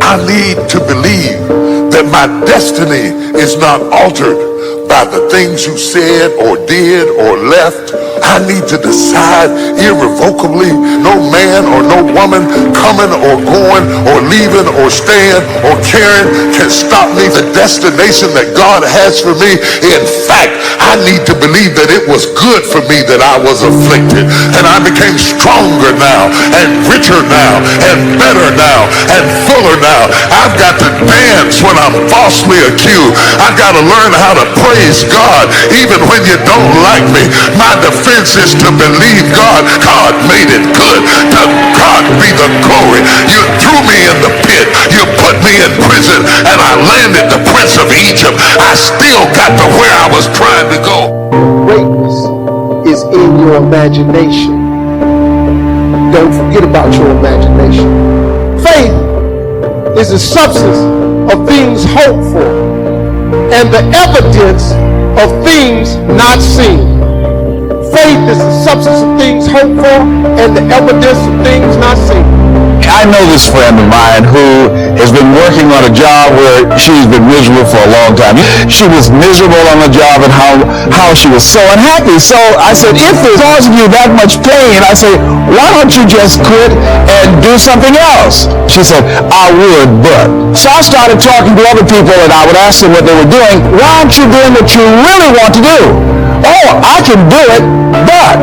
I need to believe that my destiny is not altered by the things you said or did or left. I need to decide irrevocably, no man or no woman coming or going or leaving or staying or caring can stop me. The destination that God has for me, in fact, I need to believe that it was good for me that I was afflicted, and I became stronger now and richer now and better now and fuller now. I've got to dance when I'm falsely accused. I've got to learn how to praise God even when you don't like me. My defense is to believe God. God made it good. To God be the glory. You threw me in the pit. You put me in prison, and I landed the Prince of Egypt. I still got to where I was trying to go. Greatness is in your imagination. Don't forget about your imagination. Faith is the substance of things hoped for and the evidence of things not seen. Faith is the substance of things hoped for and the evidence of things not seen. I know this friend of mine who has been working on a job where she's been miserable for a long time. She was miserable on the job and how she was so unhappy. So I said, if it's causing you that much pain, I say, why don't you just quit and do something else? She said, I would, but. So I started talking to other people and I would ask them what they were doing. Why aren't you doing what you really want to do? Oh, I can do it, but.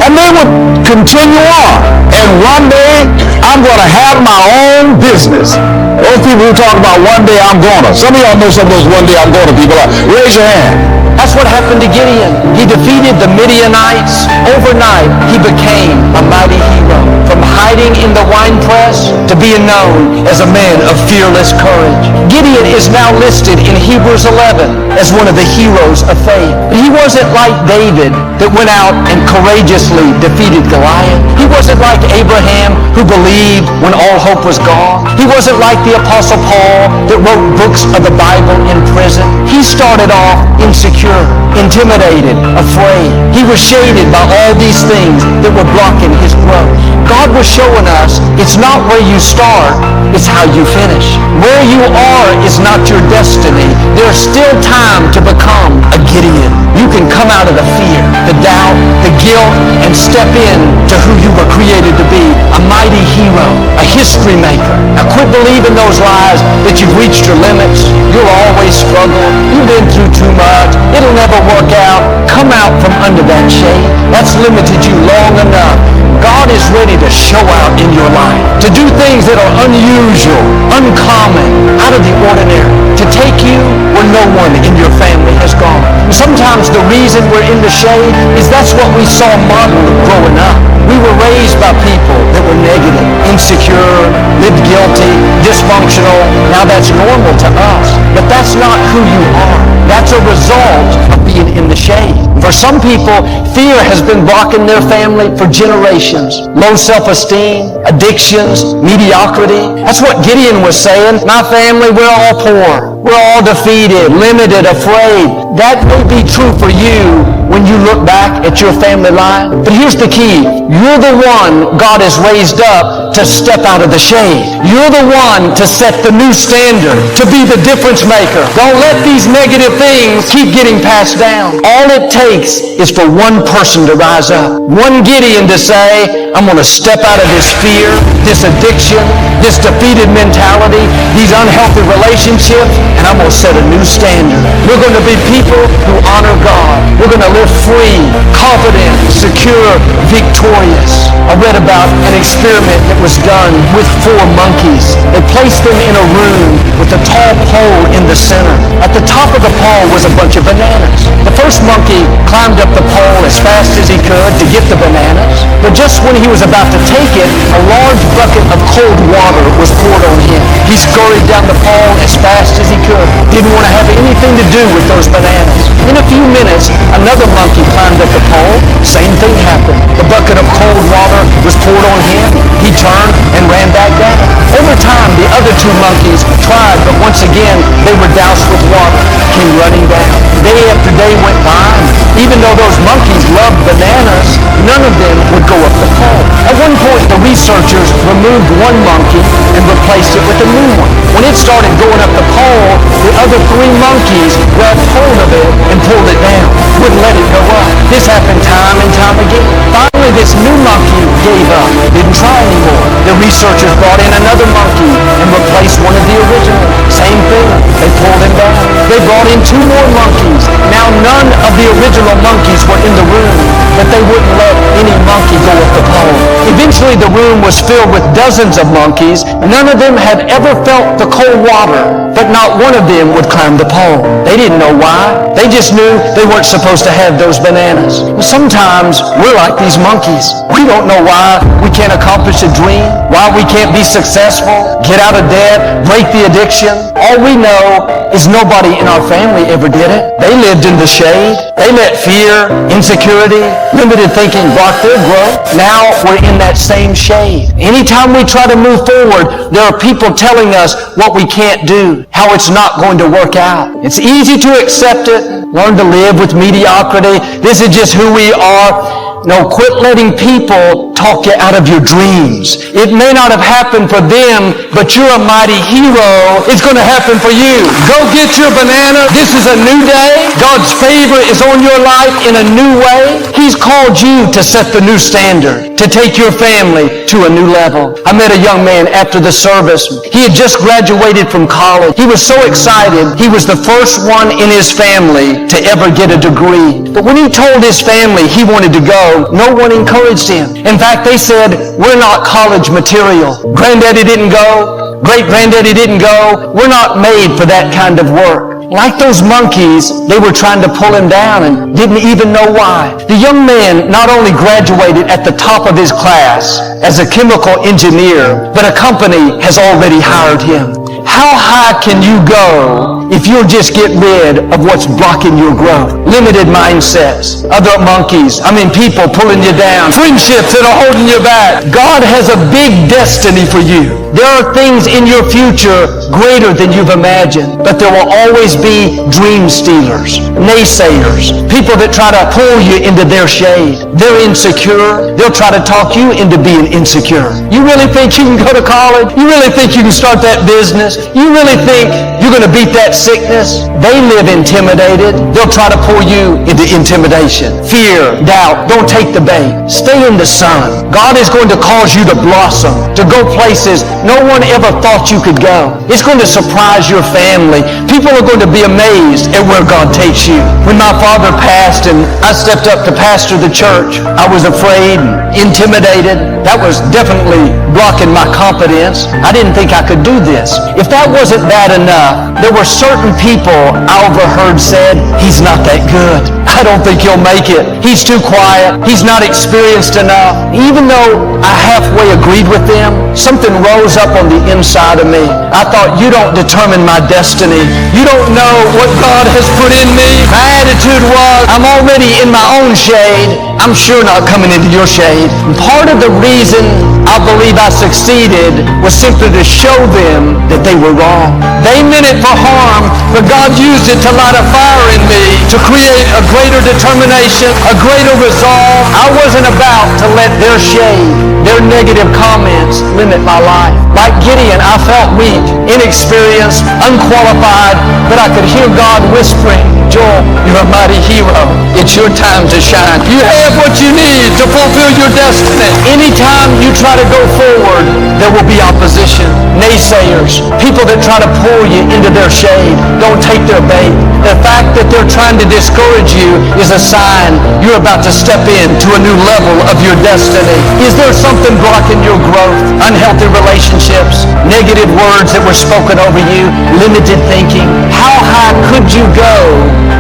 And they would continue on. And one day, I'm going to have my own business. Those people who talk about one day I'm going to. Some of y'all know some of those one day I'm going to people. Raise your hand. That's what happened to Gideon. He defeated the Midianites. Overnight, he became a mighty hero. From hiding in the winepress to being known as a man of fearless courage. Gideon is now listed in Hebrews 11 as one of the heroes of faith. He wasn't like David that went out and courageously defeated Goliath. He wasn't like Abraham who believed when all hope was gone. He wasn't like the Apostle Paul that wrote books of the Bible in prison. He started off insecure, intimidated, afraid. He was shaded by all these things that were blocking his growth. God was showing us it's not where you start, it's how you finish. Where you are is not your destiny. There's still time to become a Gideon. You can come out of the fear, the doubt, the guilt, and step in to who you were created to be, a mighty hero, a history maker. Now quit believing those lies that you've reached your limits, you'll always struggle, you've been through too much, it'll never work out. Come out from under that shade. That's limited you long enough. God is ready to show out in your life, to do things that are unusual, uncommon, out of the ordinary, to take you where no one in your family has gone. And sometimes the reason we're in the shade is that's what we saw modeled growing up. We were raised by people that were negative, insecure, lived guilty, dysfunctional. Now that's normal to us, but that's not who you are. That's a result of being in the shade. For some people, fear has been blocking their family for generations. Low self-esteem, addictions, mediocrity. That's what Gideon was saying. My family, we're all poor. We're all defeated, limited, afraid. That may be true for you when you look back at your family life. But here's the key. You're the one God has raised up to step out of the shade. You're the one to set the new standard, to be the difference maker. Don't let these negative things keep getting passed down. All it takes is for one person to rise up. One Gideon to say, I'm going to step out of this fear, this addiction, this defeated mentality, these unhealthy relationships, and I'm going to set a new standard. We're going to be people who honor God. We're going to live free, confident, secure, victorious. I read about an experiment that was done with 4 monkeys. They placed them in a room with a tall pole in the center. At the top of the pole was a bunch of bananas. The first monkey climbed up the pole as fast as he could to get the bananas. But just when he was about to take it, a large bucket of cold water was poured on him. He scurried down the pole as fast as he could. Didn't want to have anything to do with those bananas. In a few minutes, another monkey climbed up the pole. Same thing happened. The bucket of cold water was poured on him. He turned and ran back down. Over time, the other two monkeys tried, but once again, they were doused with water, came running down. Day after day went by, even though those monkeys loved bananas, none of them would go up the pole. At one point, the researchers removed one monkey and replaced it with a new one. When it started going up the pole, the other three monkeys grabbed hold of it and pulled it down, wouldn't let it go up. This happened time and time again. Finally, this new monkey gave up, didn't try anymore. The researchers brought in another monkey and replaced one of the original. Same thing, they pulled him down. They brought in two more monkeys. Now none of the original monkeys were in the room, but they wouldn't let any monkey go up the pole. Eventually the room was filled with dozens of monkeys. None of them had ever felt the cold water, but not one of them would climb the pole. They didn't know why. They just knew they weren't supposed to have those bananas. Sometimes we're like these monkeys. We don't know why we can't accomplish a dream, why we can't be successful, get out of debt, break the addiction. All we know is nobody in our family ever did it. They lived in the shade. They let fear, insecurity, limited thinking block their growth. Now we're in that same shade. Anytime we try to move forward, there are people telling us what we can't do, how it's not going to work out. It's easy to accept it, learn to live with mediocrity. This is just who we are. No, quit letting people talk you out of your dreams. It may not have happened for them, but you're a mighty hero. It's going to happen for you. Go get your banana. This is a new day. God's favor is on your life in a new way. He's called you to set the new standard, to take your family to a new level. I met a young man after the service. He had just graduated from college. He was so excited. He was the first one in his family to ever get a degree. But when he told his family he wanted to go, no one encouraged him. In fact, they said, we're not college material. Granddaddy didn't go. Great-granddaddy didn't go. We're not made for that kind of work. Like those monkeys, they were trying to pull him down and didn't even know why. The young man not only graduated at the top of his class as a chemical engineer, but a company has already hired him. How high can you go if you'll just get rid of what's blocking your growth? Limited mindsets, other monkeys, people pulling you down, friendships that are holding you back. God has a big destiny for you. There are things in your future greater than you've imagined, but there will always be dream stealers, naysayers, people that try to pull you into their shade. They're insecure. They'll try to talk you into being insecure. You really think you can go to college? You really think you can start that business? You really think you're going to beat that sickness? They live intimidated. They'll try to pull you into intimidation, fear, doubt. Don't take the bait. Stay in the sun. God is going to cause you to blossom, to go places no one ever thought you could go. It's going to surprise your family. People are going to be amazed at where God takes you. When my father passed and I stepped up to pastor the church, I was afraid and intimidated. That was definitely blocking my confidence. I didn't think I could do this. If that wasn't bad enough, there were certain people I overheard said, he's not that good. I don't think he'll make it. He's too quiet. He's not experienced enough. Even though I halfway agreed with them, something rose up on the inside of me. I thought, you don't determine my destiny. You don't know what God has put in me. My attitude was, I'm already in my own shade. I'm sure not coming into your shade. And part of the reason I believe I succeeded was simply to show them that they were wrong. They meant it for harm, but God used it to light a fire in me to create a greater determination, a greater resolve. I wasn't about to let their shade, their negative comments limit my life. Like Gideon, I felt weak, inexperienced, unqualified, but I could hear God whispering, Joel, you're a mighty hero. It's your time to shine. You have what you need to fulfill your destiny. Anytime you try to go forward, there will be opposition, naysayers, people that try to pull you into their shade. Don't take their bait. The fact that they're trying to discourage you is a sign you're about to step into a new level of your destiny. Is there something blocking your growth? Unhealthy relationships, negative words that were spoken over you, limited thinking. How high could you go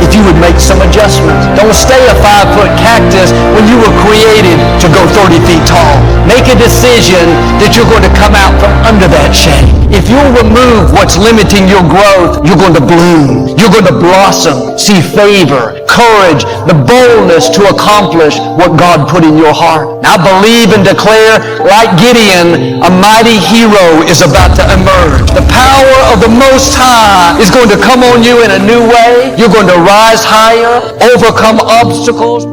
if you would make some adjustments. Don't stay a 5-foot cactus when you were created to go 30 feet tall. Make a decision that you're going to come out from under that shade. If you'll remove what's limiting your growth, you're going to bloom. You're going to blossom, see favor, courage, the boldness to accomplish what God put in your heart. I believe and declare, like Gideon, a mighty hero is about to emerge. The power of the Most High is going to come on you in a new way. You're going to rise higher, overcome obstacles.